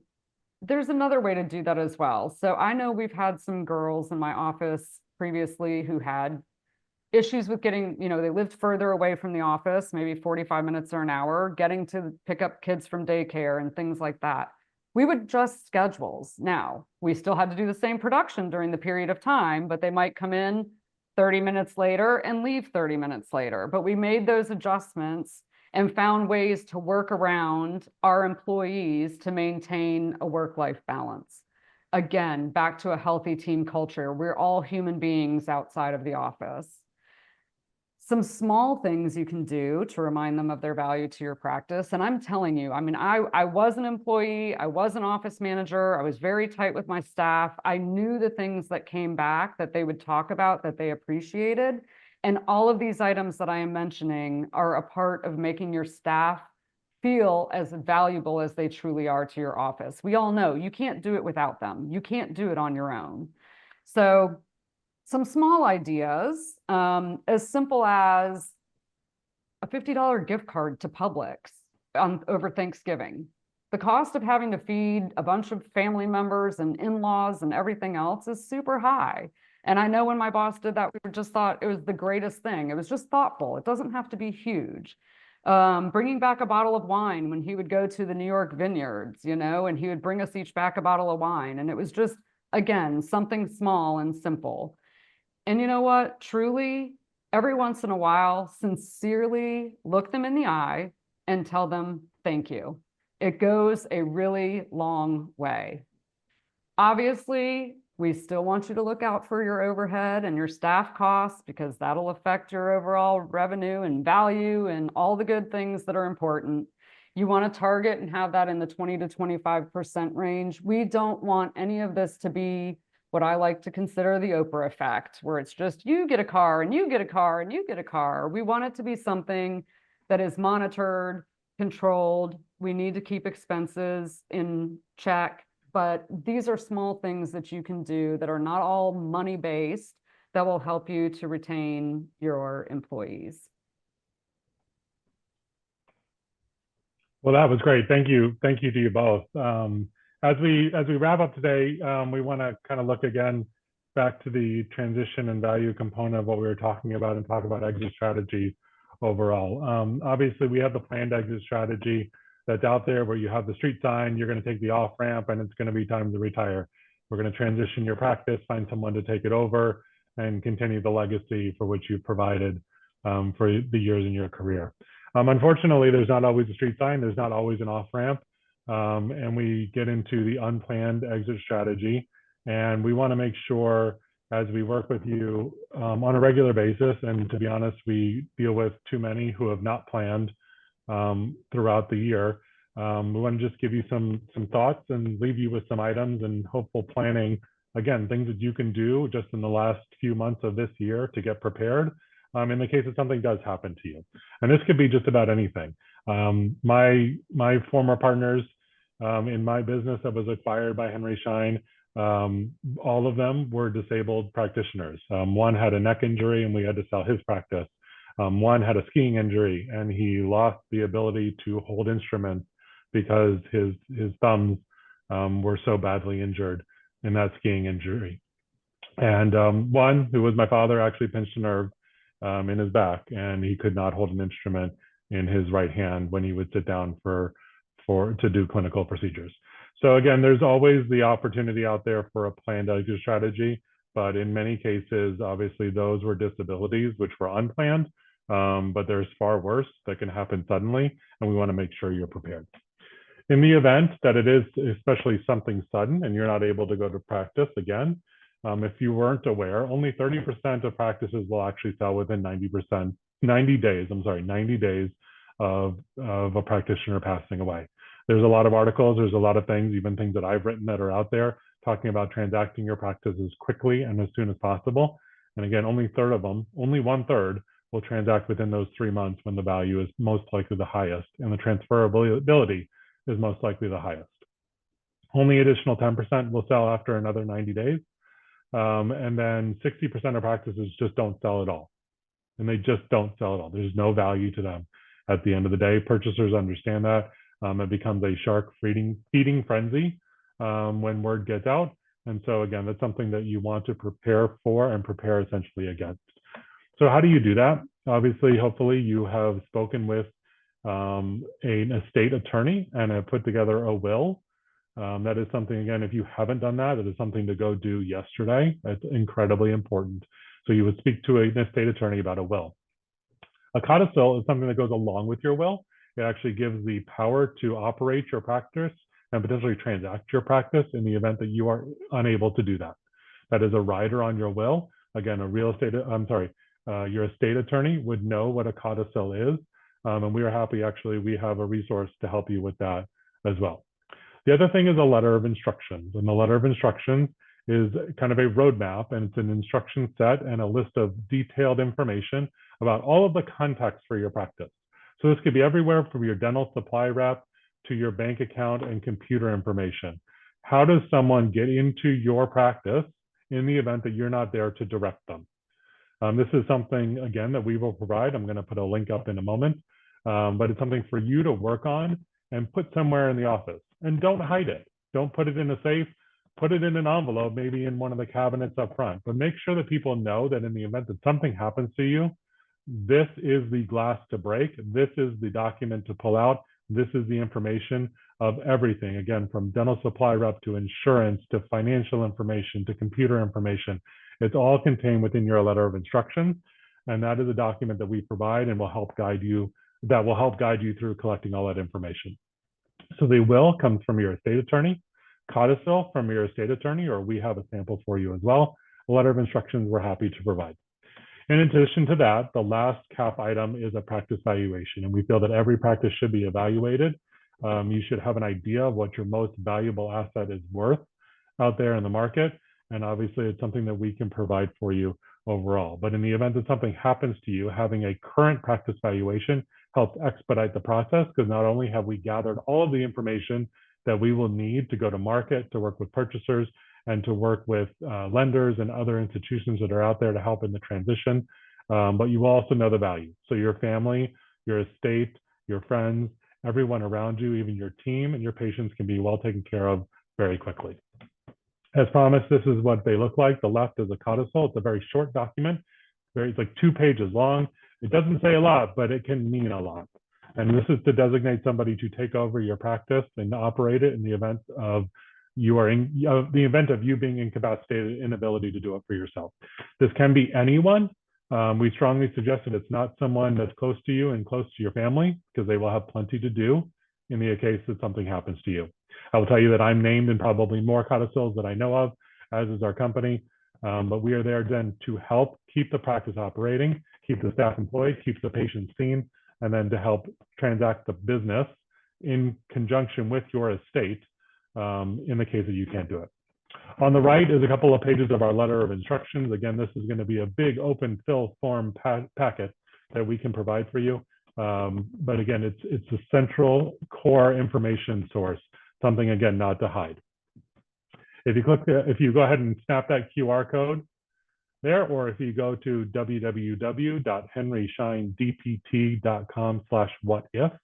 There's another way to do that as well. So I know we've had some girls in my office previously who had issues with getting, they lived further away from the office, maybe 45 minutes or an hour, getting to pick up kids from daycare and things like that. We would adjust schedules. Now, we still had to do the same production during the period of time, but they might come in 30 minutes later and leave 30 minutes later. But we made those adjustments and found ways to work around our employees to maintain a work-life balance. Again, back to a healthy team culture. We're all human beings outside of the office. Some small things you can do to remind them of their value to your practice. And I'm telling you, I was an employee, I was an office manager, I was very tight with my staff. I knew the things that came back that they would talk about that they appreciated. And all of these items that I am mentioning are a part of making your staff feel as valuable as they truly are to your office. We all know you can't do it without them. You can't do it on your own. So some small ideas, as simple as a $50 gift card to Publix over Thanksgiving. The cost of having to feed a bunch of family members and in-laws and everything else is super high. And I know when my boss did that, we just thought it was the greatest thing. It was just thoughtful. It doesn't have to be huge. Bringing back a bottle of wine when he would go to the New York vineyards, and he would bring us each back a bottle of wine. And it was just, again, something small and simple. And you know what? Truly, every once in a while, sincerely look them in the eye and tell them thank you. It goes a really long way. Obviously, we still want you to look out for your overhead and your staff costs because that'll affect your overall revenue and value and all the good things that are important. You want to target and have that in the 20 to 25% range. We don't want any of this to be what I like to consider the Oprah effect, where it's just you get a car and you get a car and you get a car. We want it to be something that is monitored, controlled. We need to keep expenses in check, but these are small things that you can do that are not all money-based that will help you to retain your employees. Well, that was great. Thank you. Thank you to you both. As we wrap up today, we want to kind of look again back to the transition and value component of what we were talking about and talk about exit strategy overall. Obviously, we have the planned exit strategy that's out there where you have the street sign, you're going to take the off ramp, and it's going to be time to retire. We're going to transition your practice, find someone to take it over, and continue the legacy for which you've provided for the years in your career. Unfortunately, there's not always a street sign. There's not always an off ramp. And we get into the unplanned exit strategy. And we want to make sure as we work with you on a regular basis, and to be honest, we deal with too many who have not planned throughout the year. We want to just give you some thoughts and leave you with some items and hopeful planning. Again, things that you can do just in the last few months of this year to get prepared in the case that something does happen to you. And this could be just about anything. My former partners in my business that was acquired by Henry Schein, all of them were disabled practitioners. One had a neck injury and we had to sell his practice. One had a skiing injury and he lost the ability to hold instruments because his thumbs were so badly injured in that skiing injury. And one, who was my father, actually pinched a nerve in his back, and he could not hold an instrument in his right hand when he would sit down to do clinical procedures. So again, there's always the opportunity out there for a planned exit strategy, but in many cases, obviously those were disabilities which were unplanned, but there's far worse that can happen suddenly, and we want to make sure you're prepared. In the event that it is especially something sudden and you're not able to go to practice again, if you weren't aware, only 30% of practices will actually sell within 90 days of a practitioner passing away. There's a lot of articles, there's a lot of things, even things that I've written that are out there talking about transacting your practices quickly and as soon as possible. And again, only one third will transact within those 3 months when the value is most likely the highest and the transferability is most likely the highest. Only additional 10% will sell after another 90 days. And then 60% of practices just don't sell at all. And they just don't sell at all. There's no value to them. At the end of the day, purchasers understand that. It becomes a shark feeding frenzy when word gets out. And so again, that's something that you want to prepare for and prepare essentially against. So how do you do that? Obviously, hopefully you have spoken with an estate attorney and have put together a will. That is something, again, if you haven't done that, it is something to go do yesterday. It's incredibly important. So you would speak to an estate attorney about a will. A codicil is something that goes along with your will. It actually gives the power to operate your practice and potentially transact your practice in the event that you are unable to do that. That is a rider on your will. Again, your estate attorney would know what a codicil is. And we are happy, actually, we have a resource to help you with that as well. The other thing is a letter of instructions. And the letter of instructions is kind of a roadmap, and it's an instruction set and a list of detailed information about all of the context for your practice. So this could be everywhere from your dental supply rep to your bank account and computer information. How does someone get into your practice in the event that you're not there to direct them? This is something, again, that we will provide. I'm going to put a link up in a moment, but it's something for you to work on and put somewhere in the office. And don't hide it. Don't put it in a safe. Put it in an envelope, maybe in one of the cabinets up front. But make sure that people know that in the event that something happens to you, this is the glass to break. This is the document to pull out. This is the information of everything. Again, from dental supply rep to insurance to financial information to computer information. It's all contained within your letter of instructions. And that is a document that we provide and will help guide you, that will help guide you through collecting all that information. So the will comes from your estate attorney, codicil from your estate attorney, or we have a sample for you as well. A letter of instructions we're happy to provide. In addition to that, the last CAP item is a practice valuation, and we feel that every practice should be evaluated. You should have an idea of what your most valuable asset is worth out there in the market, and obviously it's something that we can provide for you overall. But in the event that something happens to you, having a current practice valuation helps expedite the process, because not only have we gathered all of the information that we will need to go to market, to work with purchasers, and to work with lenders and other institutions that are out there to help in the transition, but you also know the value. So your family, your estate, your friends, everyone around you, even your team and your patients can be well taken care of very quickly. As promised, this is what they look like. The left is a codicil. It's a very short document. It's like 2 pages long. It doesn't say a lot, but it can mean a lot. And this is to designate somebody to take over your practice and operate it in the event of you being incapacitated, inability to do it for yourself. This can be anyone. We strongly suggest that it's not someone that's close to you and close to your family, because they will have plenty to do in the case that something happens to you. I will tell you that I'm named in probably more codicils that I know of, as is our company. But we are there then to help keep the practice operating, keep the staff employed, keep the patients seen, and then to help transact the business in conjunction with your estate in the case that you can't do it. On the right is a couple of pages of our letter of instructions. Again, this is going to be a big open fill form packet that we can provide for you. But again, it's a central core information source, something again not to hide. If you go ahead and snap that QR code there, or if you go to www.henryshinedpt.com/whatif,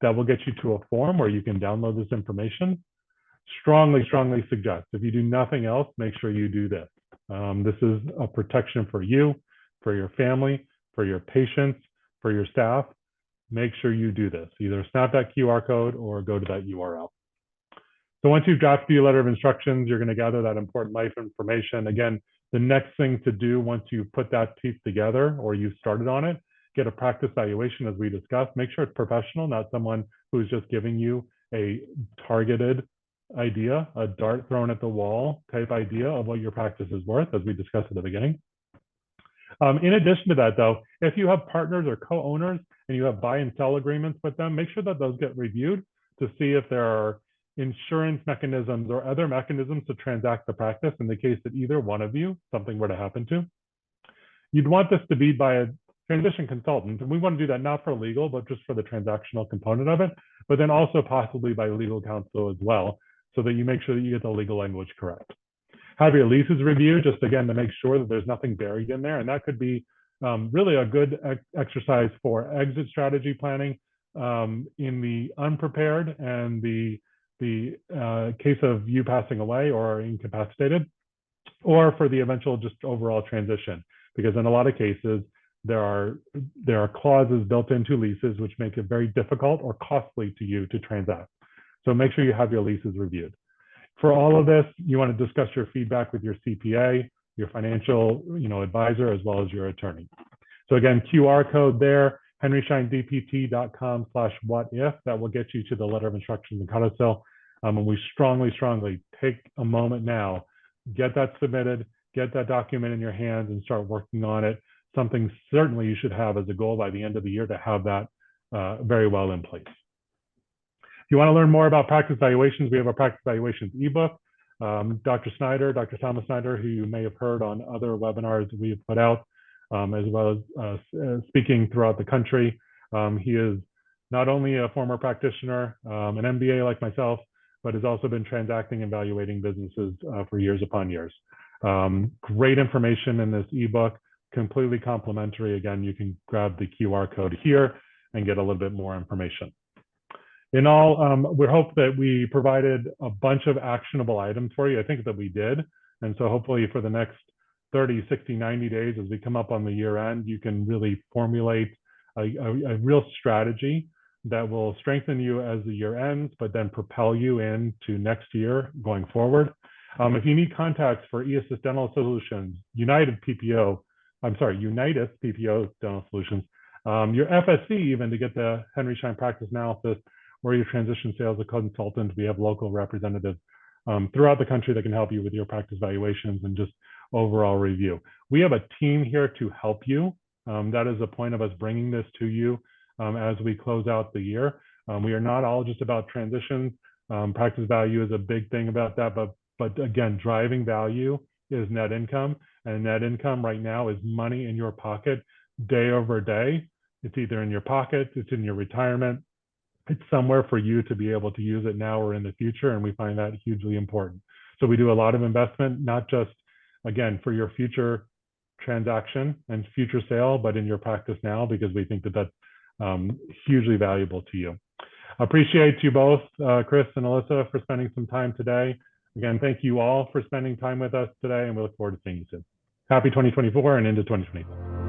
that will get you to a form where you can download this information. Strongly suggest, if you do nothing else, make sure you do this. This is a protection for you, for your family, for your patients, for your staff. Make sure you do this. Either snap that QR code or go to that URL. So once you've drafted your letter of instructions, you're going to gather that important life information. Again, the next thing to do once you put that piece together or you started on it, get a practice valuation as we discussed. Make sure it's professional, not someone who's just giving you a targeted idea, a dart thrown at the wall type idea of what your practice is worth, as we discussed at the beginning. In addition to that, though, if you have partners or co-owners and you have buy and sell agreements with them, make sure that those get reviewed to see if there are insurance mechanisms or other mechanisms to transact the practice in the case that either one of you, something were to happen to. You'd want this to be by a transition consultant, and we want to do that not for legal, but just for the transactional component of it, but then also possibly by legal counsel as well, so that you make sure that you get the legal language correct. Have your leases reviewed, just again to make sure that there's nothing buried in there, and that could be really a good exercise for exit strategy planning in the unprepared and the case of you passing away or incapacitated, or for the eventual just overall transition, because in a lot of cases there are clauses built into leases which make it very difficult or costly to you to transact. So make sure you have your leases reviewed. For all of this, you want to discuss your feedback with your CPA, your financial advisor, as well as your attorney. So again, QR code there, henryshinedpt.com/whatif. That will get you to the letter of instructions and codicil. And we strongly take a moment now, get that submitted, get that document in your hands and start working on it. Something certainly you should have as a goal by the end of the year to have that very well in place. If you want to learn more about practice valuations, we have a practice valuations ebook. Dr. Thomas Snyder, who you may have heard on other webinars we have put out, as well as speaking throughout the country. He is not only a former practitioner, an MBA like myself, but has also been transacting and valuating businesses for years upon years. Great information in this ebook, completely complimentary. Again, you can grab the QR code here and get a little bit more information. In all, we hope that we provided a bunch of actionable items for you. I think that we did. And so hopefully for the next 30, 60, 90 days, as we come up on the year end, you can really formulate a real strategy that will strengthen you as the year ends, but then propel you into next year going forward. If you need contacts for eAssist Dental Solutions, United PPO Dental Solutions, your FSC even to get the Henry Schein Practice Analysis, or your transition sales consultant, we have local representatives throughout the country that can help you with your practice valuations and just overall review. We have a team here to help you. That is the point of us bringing this to you as we close out the year. We are not all just about transitions. Practice value is a big thing about that, but again, driving value is net income, and net income right now is money in your pocket day over day. It's either in your pocket, it's in your retirement, it's somewhere for you to be able to use it now or in the future, and we find that hugely important. So we do a lot of investment, not just, again, for your future transaction and future sale, but in your practice now, because we think that that's hugely valuable to you. Appreciate you both, Chris and Alyssa, for spending some time today. Again, thank you all for spending time with us today, and we look forward to seeing you soon. Happy 2024 and into 2025.